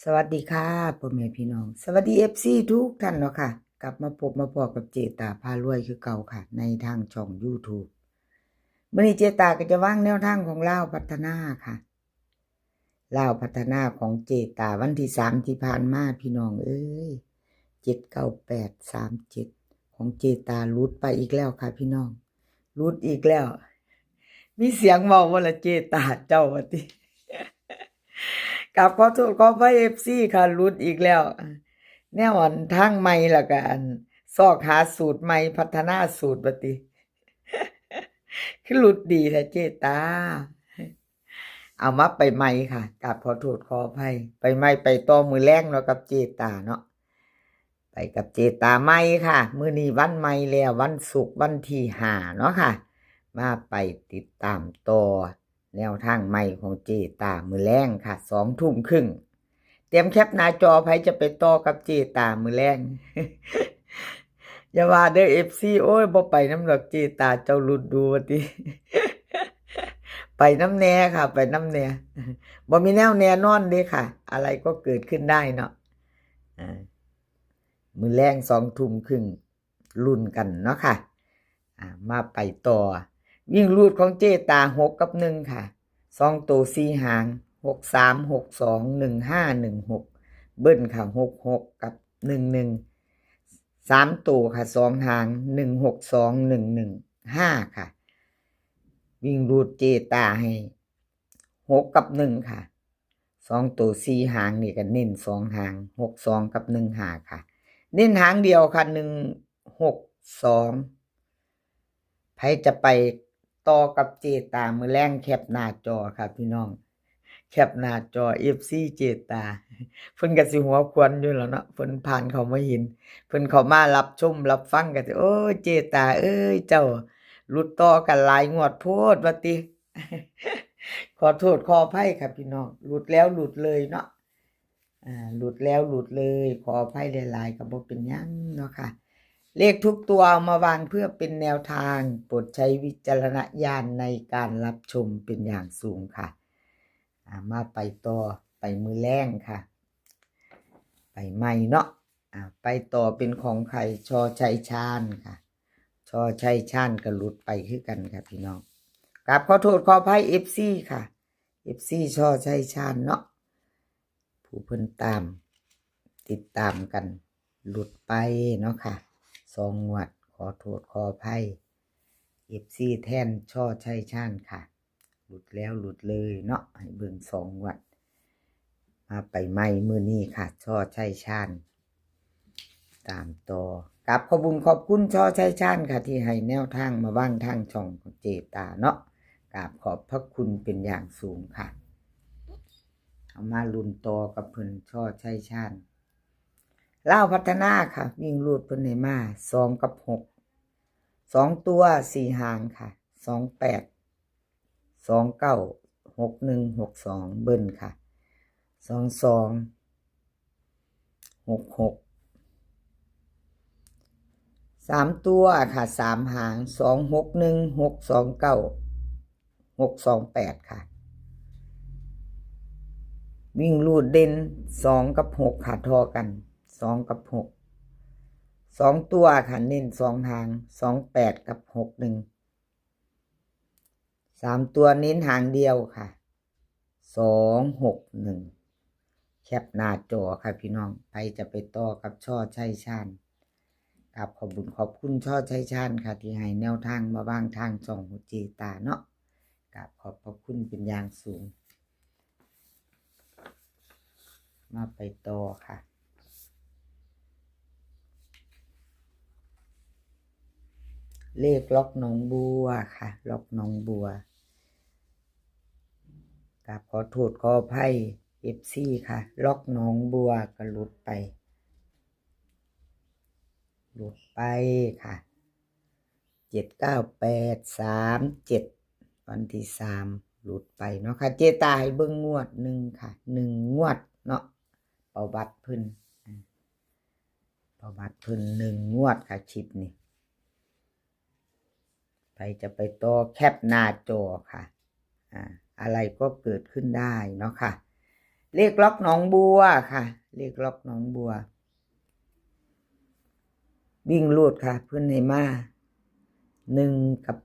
สวัสดีค่ะพ่อแม่พี่น้องสวัสดีFCทุกท่านเนาะค่ะกลับมาพบมาพอกับเจตาพารวยคือเก่าค่ะในทางช่อง YouTube มื้อนี้เจตาก็จะวางแนวทางของลาวพัฒนาค่ะลาวพัฒนาของเจตาวันที่3ที่ผ่านมาพี่น้องเอ้ย79837ของเจตาหลุดไปอีกแล้วค่ะพี่น้องหลุดอีกแล้วมีเสียงเว้าว่าละเจตาเจ้าว่าติ กับขอโทษขออภัย FC ค่ะหลุดอีกแล้วแนวอันทางใหม่แล้วก็อันซอกหาสูตรใหม่พัฒนาสูตรบัดนี้คือหลุดดีแท้เจตาเอามาไปใหม่ค่ะกับขอโทษขออภัยไปใหม่ไปต่อมื้อแลงเนาะกับเจตาเนาะไปกับเจตาใหม่ค่ะมื้อนี้วันใหม่แล้ววันศุกร์วันที่5เนาะค่ะมาไปติดตามต่อแนวทางใหม่ของเจตามื้อแลงค่ะ20:30เตรียมแคปหน้าจอไผจะไปต่อกับเจตามื้อแลง อย่าว่าเด้อ FC โอ้ยบ่ไปนำดอกเจตาเจ้าหลุดดูว่าติ ไปนำแน่ค่ะไปนำแน่บ่มีแนวแน่นอนเด้ค่ะ อะไรก็เกิดขึ้นได้เนาะมื้อแลง20:30ลุ้นกันเนาะค่ะมาไปต่อวิ่งรูดของเจตา6กับ1ค่ะ2ตัว4หาง63 62 15 16เบิ้ลค่ะ66กับ11 3ตัวค่ะ2หาง162 115ค่ะวิ่งรูดเจตาให้6กับ1ค่ะ2ตัว4หางนี่ก็เน้น2หาง62กับ15ค่ะเน้นหางเดียวค่ะ162ไผจะไปต่อกับเจตามื้อแลงแคปหน้าจอค่ะพี่น้องแคปหน้าจอ FC เจตาเพิ่นก็สิหัวควนอยู่แล้วเนาะเพิ่นผ่านเข้ามาเห็นเพิ่นเข้ามารับชมรับฟังก็สิโอ้ยเจตาเอ้ยเจ้าหลุดต่อกันหลายงวดโพดว่าติ ขอโทษขออภัยค่ะพี่น้องหลุดแล้วหลุดเลยเนาะหลุดแล้วหลุดเลยขออภัยหลายๆก็บ่เป็นหยังเนาะค่ะเลขทุกตัวเอามาวางเพื่อเป็นแนวทางโปรดใช้วิจารณญาณในการรับชมเป็นอย่างสูงค่ะมาไปต่อไปมือแรงค่ะไปใหม่เนาะไปต่อเป็นของใครชอชัยชาญค่ะชอชัยชาญก็หลุดไปคือกันค่ะพี่น้องกราบขอโทษขออภัย FC ค่ะ FC ชอชัยชาญเนาะผู้เพิ่นตามติดตามกันหลุดไปเนาะค่ะ2งวดขอโทษขออภัย FC แทนชอชัยชาญค่ะหลุดแล้วหลุดเลยเนาะให้เบิ่ง2งวดมาไปใหม่มื้อนี้ค่ะชอชัยชาญตามต่อกับขอบคุณชอชัยชาญค่ะที่ให้แนวทางมาว่างทางช่องของเจตาเนาะกราบขอบพระคุณเป็นอย่างสูงค่ะเอามาลุ้นต่อกับเพิ่นชอชัยชาญลาวพัฒนาค่ะวิ่งรูดเพิ่นให้มา2กับ6 2ตัว4หางค่ะ28 29 61 62เบิ้ลค่ะ22 66 3ตัวค่ะ3หาง261 629 628ค่ะวิ่งรูดเด่น2กับ6ค่ะทอกัน2กับ6 2ตัวค่ะเน้น2หาง28กับ61 3ตัวเน้นหางเดียวค่ะ261แคปหน้าจอค่ะพี่น้องไปจะไปต่อกับช่อชัยชาญกับขอบคุณช่อชัยชาญค่ะที่ให้แนวทางมาบ้างทางช่องหัวจีตาเนาะกับขอบคุณเป็นอย่างสูงมาไปต่อค่ะเลขล็อกหนองบัวค่ะล็อกหนองบัวกับขอโทษขออภัย FC ค่ะล็อกหนองบัวก็หลุดไปค่ะ79837วันที่3หลุดไปเนาะค่ะเจตาให้เบิ่งงวด1ค่ะ1งวดเนาะประวัติเพิ่น1งวดค่ะคลิปนี้ใครจะไปต่อแคปหน้าจอค่ะอะไรก็เกิดขึ้นได้เนาะค่ะ เลขล็อกหนองบัวค่ะเลขล็อกหนองบัววิ่งรูดค่ะเพื่อนให้มา1 กับ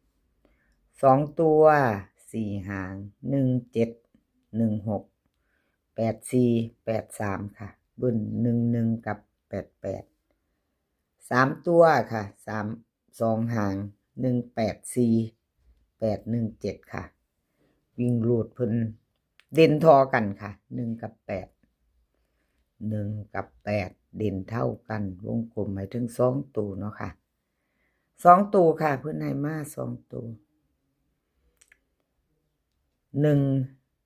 8 2 ตัว4 หาง1 7 1 6 8 4 8 3ค่ะเบิ้ล1 กับ8 8 3 ตัวค่ะ2 หาง1 8 4 8 1 7ค่ะวิ่งรูดเพิ่นเด่นทอกันค่ะ1 กับ 8 1 กับ 8เด่นเท่ากันวงกลมหมายถึง2 ตัวเนาะค่ะ2 ตัวค่ะเพิ่นให้มา2 ตัว1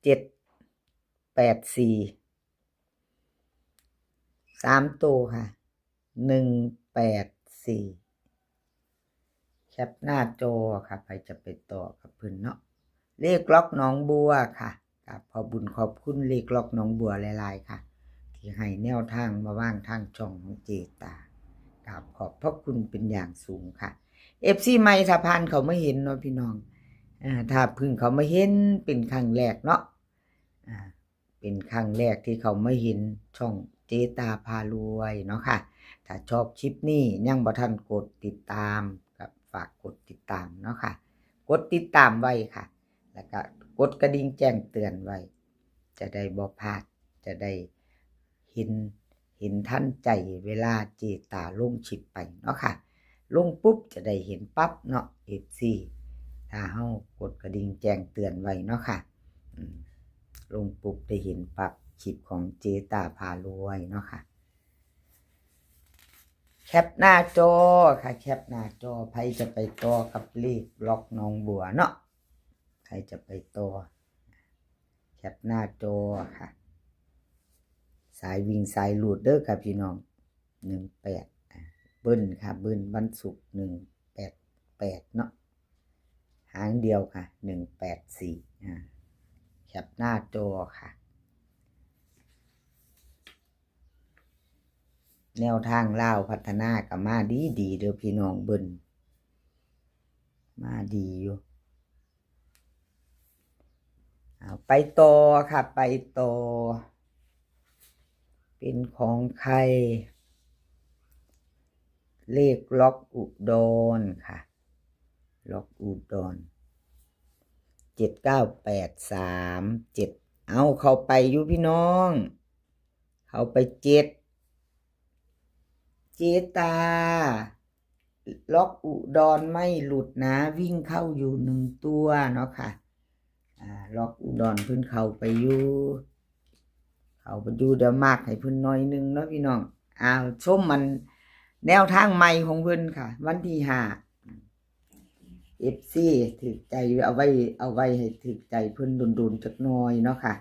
7 8 4 3 ตัวค่ะ1 8 4แคปหน้าจอค่ะไปจะไปต่อกับเพิ่นเนาะเลขล็อกหนองบัวค่ะกับขอบุญขอบคุณเลขล็อกหนองบัวหลายๆค่ะที่ให้แนวทางมาว่างทางช่องของเจตากับขอบพระคุณเป็นอย่างสูงค่ะ FC ใหม่ถ้าผ่านเขาไม่เห็นเนาะพี่น้องถ้าเพึ่งเขาไม่เห็นเป็นครั้งแรกเนาะเป็นครั้งแรกที่เขาไม่เห็นช่องเจตาพารวยเนาะค่ะถ้าชอบคลิปนี้ยังบ่ทันกดติดตามกับฝากกดติดตามเนาะค่ะกดติดตามไว้ค่ะแล้วก็กดกระดิ่งแจ้งเตือนไว้จะได้บ่พลาดจะได้เห็นทันใจเวลาเจตาลงคลิปไปเนาะค่ะลงปุ๊บจะได้เห็นปั๊บเนาะ FC ถ้าเฮากดกระดิ่งแจ้งเตือนไว้เนาะค่ะลงปุ๊บได้เห็นปั๊บคลิปของเจตาพารวยเนาะค่ะแคปหน้าจอค่ะแคปหน้าจอใครจะไปต่อกับเลขล็อกหนองบัวเนาะใครจะไปต่อแคปหน้าจอค่ะสายวิ่งสายหลุดเด้อค่ะพี่น้อง18เบิ้ลค่ะเบิ้ลวันศุกร์188เนาะหางเดียวค่ะ184แคปหน้าจอค่ะแนวทางลาวพัฒนากับมาดีเด้อพี่น้องเบิ้ลมาดีอยู่ไปต่อค่ะไปต่อเป็นของใครเลขล็อกอุดรค่ะล็อกอุดร7983 7เอาเข้าไปอยู่พี่น้องเข้าไป7เจตาล็อกอุดรไม่หลุดนะวิ่งเข้าอยู่1 ตัวเนาะค่ะล็อกอุดรเพิ่นเข้าไปอยู่เดี๋ยวมากให้เพิ่นหน่อยนึงเนาะพี่น้องชมมันแนวทางใหม่ของเพิ่นค่ะวันที่5 FC ถึกใจเอาไว้ให้ถึกใจเพิ่นดุนๆจักหน่อยเนาะค่ะ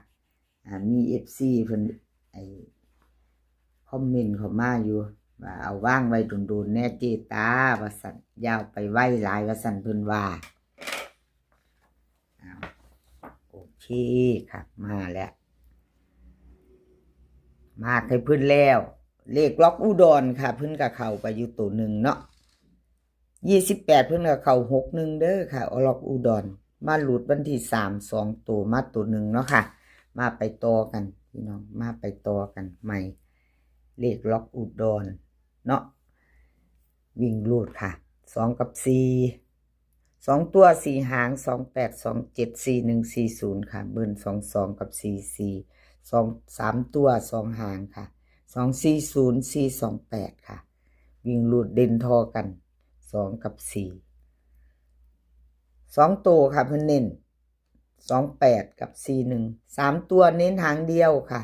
มี FC เพิ่นคอมเมนต์เข้ามาอยู่ว่าเอาว่างไว้ดุนๆแน่เจตาว่าสั่นยาวไปไว้หลายว่าสั่นเพิ่นว่าโอเคครับมาแล้วมาให้เพิ่นแล้วเลขล็อกอุดรค่ะเพิ่นก็เข้าไปอยู่ตัวหนึ่งเนาะ28เพิ่นก็เข้า61เด้อค่ะล็อกอุดรมาหลุดวันที่3 2ตัวมาตัวหนึ่งเนาะค่ะมาไปต่อกันพี่น้องมาไปต่อกันใหม่เลขล็อกอุดรเนาะวิ่งรูดค่ะ2 กับ 4 2 ตัว4 หาง28 27 41 40ค่ะเบิ้ล22กับ44 3 ตัว2 หางค่ะ240 428ค่ะวิ่งรูดเด่นทอกัน2 กับ4 2 ตัวค่ะเพิ่นเน้น28กับ41 3 ตัวเน้นหางเดียวค่ะ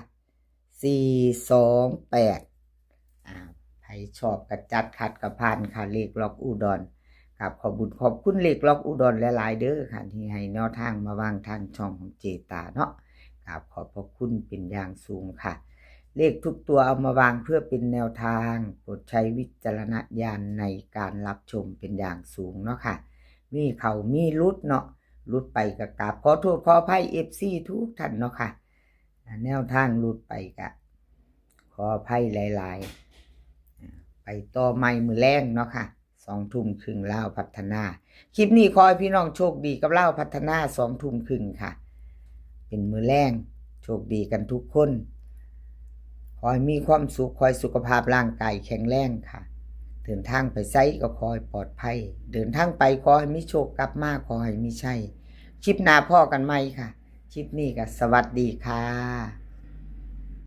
428ใครชอบกระจัดขัดกระพานค่ะเลขล็อกอุดรครับขอบคุณเลขล็อกอุดรหลายๆเด้อค่ะที่ให้แนวทางมาวางทางช่องของเจตาเนาะครับขอบพระคุณเป็นอย่างสูงค่ะเลขทุกตัวเอามาวางเพื่อเป็นแนวทางโปรดใช้วิจารณญาณในการรับชมเป็นอย่างสูงเนาะค่ะมีเขามีรุดเนาะรุดไปกับกราบขอโทษขออภัย FC ทุกท่านเนาะค่ะแนวทางรุดไปกับขออภัยหลายๆไปต่อใหม่มือแรงเนาะค่ะ2 ทุ่มครึ่งลาวพัฒนาคลิปนี้ขอให้พี่น้องโชคดีกับลาวพัฒนา2 ทุ่มครึ่งค่ะเป็นมือแรงโช คดีกันทุกคนขอให้มีความสุขขอให้สุขภาพร่างกายแข็งแรงค่ะเดินทางไปไสก็ขอให้ปลอดภัยเดินทางไปขอให้มีโชคกลับมาขอให้มีชัยคลิปหน้าพ่อกันใหม่ค่ะคลิปนี้ก็สวัสดีค่ะ